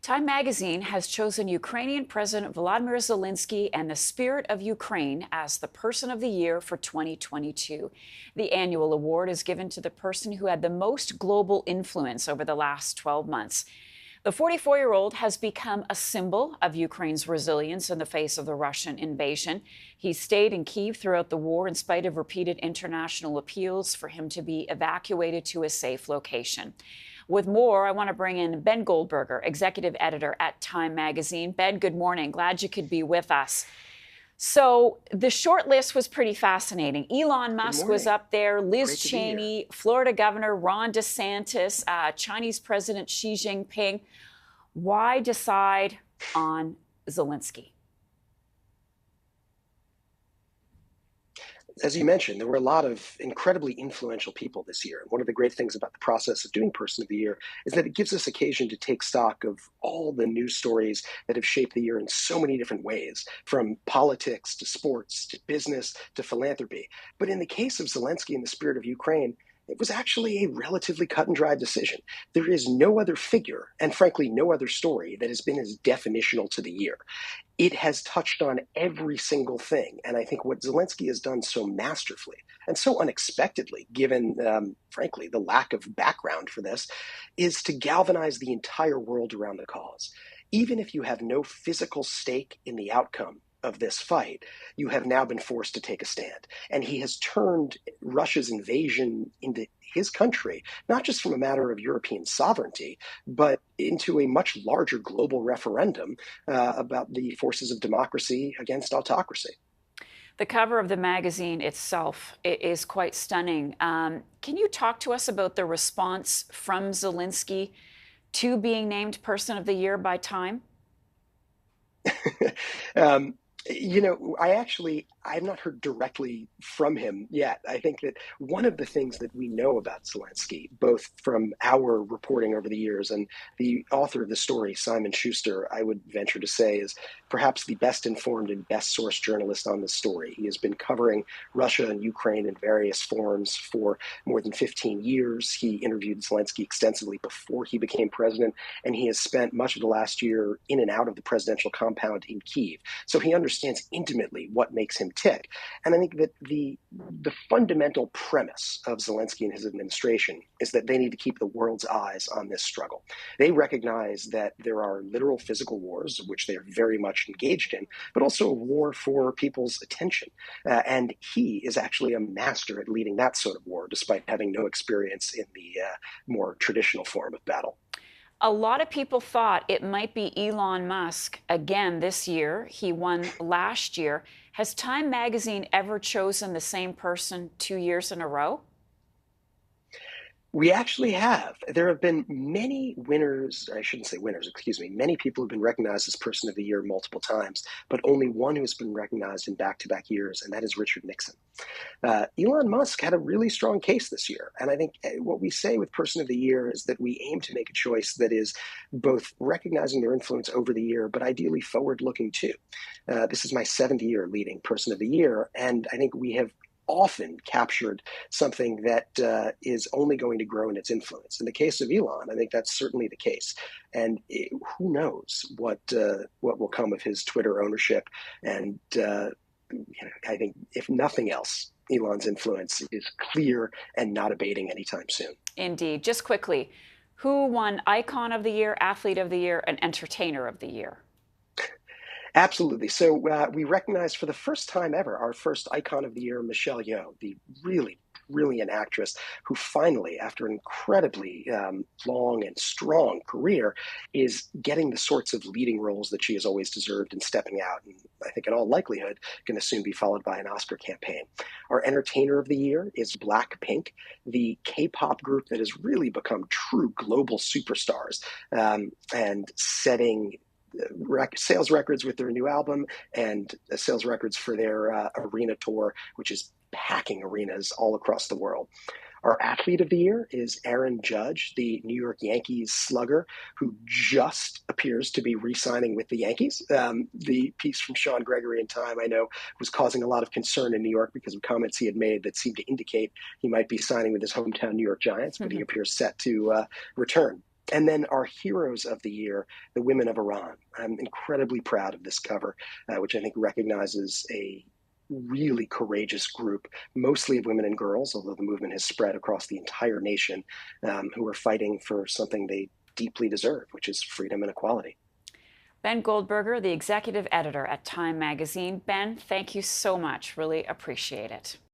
Time magazine has chosen Ukrainian President Volodymyr Zelenskyy and the Spirit of Ukraine as the Person of the Year for 2022. The annual award is given to the person who had the most global influence over the last 12 months. The 44-year-old has become a symbol of Ukraine's resilience in the face of the Russian invasion. He stayed in Kyiv throughout the war in spite of repeated international appeals for him to be evacuated to a safe location. With more, I want to bring in Ben Goldberg, executive editor at Time magazine. Ben, good morning. Glad you could be with us. So the short list was pretty fascinating. Elon Musk was up there, Liz Cheney, Florida Governor Ron DeSantis, Chinese President Xi Jinping. Why decide on Zelenskyy? As you mentioned, there were a lot of incredibly influential people this year. And one of the great things about the process of doing Person of the Year is that it gives us occasion to take stock of all the news stories that have shaped the year in so many different ways, from politics to sports to business to philanthropy. But in the case of Zelenskyy and the Spirit of Ukraine, it was actually a relatively cut and dry decision. There is no other figure, and frankly, no other story that has been as definitional to the year. It has touched on every single thing. And I think what Zelenskyy has done so masterfully and so unexpectedly, given, frankly, the lack of background for this, is to galvanize the entire world around the cause. Even if you have no physical stake in the outcome of this fight, you have now been forced to take a stand. And he has turned Russia's invasion into his country, not just from a matter of European sovereignty, but into a much larger global referendum about the forces of democracy against autocracy. The cover of the magazine itself is quite stunning. Can you talk to us about the response from Zelenskyy to being named Person of the Year by Time? I've not heard directly from him yet. I think that one of the things that we know about Zelenskyy, both from our reporting over the years and the author of the story, Simon Schuster, I would venture to say is perhaps the best informed and best sourced journalist on this story. He has been covering Russia and Ukraine in various forms for more than 15 years. He interviewed Zelenskyy extensively before he became president, and he has spent much of the last year in and out of the presidential compound in Kyiv. So he understands intimately what makes him tick. And I think that the fundamental premise of Zelenskyy and his administration is that they need to keep the world's eyes on this struggle. They recognize that there are literal physical wars, which they are very much engaged in, but also a war for people's attention. And he is actually a master at leading that sort of war, despite having no experience in the more traditional form of battle. A lot of people thought it might be Elon Musk again this year. He won last year. Has Time magazine ever chosen the same person 2 years in a row? We actually have. There have been many winners, I shouldn't say winners, excuse me, many people have been recognized as Person of the Year multiple times, but only one who has been recognized in back-to-back years, and that is Richard Nixon. Elon Musk had a really strong case this year, and I think what we say with Person of the Year is that we aim to make a choice that is both recognizing their influence over the year, but ideally forward-looking too. This is my 7th year leading Person of the Year, and I think we have often captured something that is only going to grow in its influence. In the case of Elon, I think that's certainly the case. And who knows what will come of his Twitter ownership. And I think if nothing else, Elon's influence is clear and not abating anytime soon. Indeed. Just quickly, who won Icon of the Year, Athlete of the Year, and Entertainer of the Year? Absolutely. So we recognized for the first time ever our first Icon of the Year, Michelle Yeoh, the really brilliant actress who finally, after an incredibly long and strong career, is getting the sorts of leading roles that she has always deserved and stepping out. And I think in all likelihood, going to soon be followed by an Oscar campaign. Our Entertainer of the Year is Blackpink, the K-pop group that has really become true global superstars and setting sales records with their new album and sales records for their arena tour, which is packing arenas all across the world. Our Athlete of the Year is Aaron Judge, the New York Yankees slugger, who just appears to be re-signing with the Yankees. The piece from Sean Gregory in Time, I know, was causing a lot of concern in New York because of comments he had made that seemed to indicate he might be signing with his hometown New York Giants, but he appears set to return. And then our heroes of the year, the women of Iran. I'm incredibly proud of this cover, which I think recognizes a really courageous group, mostly of women and girls, although the movement has spread across the entire nation, who are fighting for something they deeply deserve, which is freedom and equality. Ben Goldberger, the executive editor at Time Magazine. Ben, thank you so much. Really appreciate it.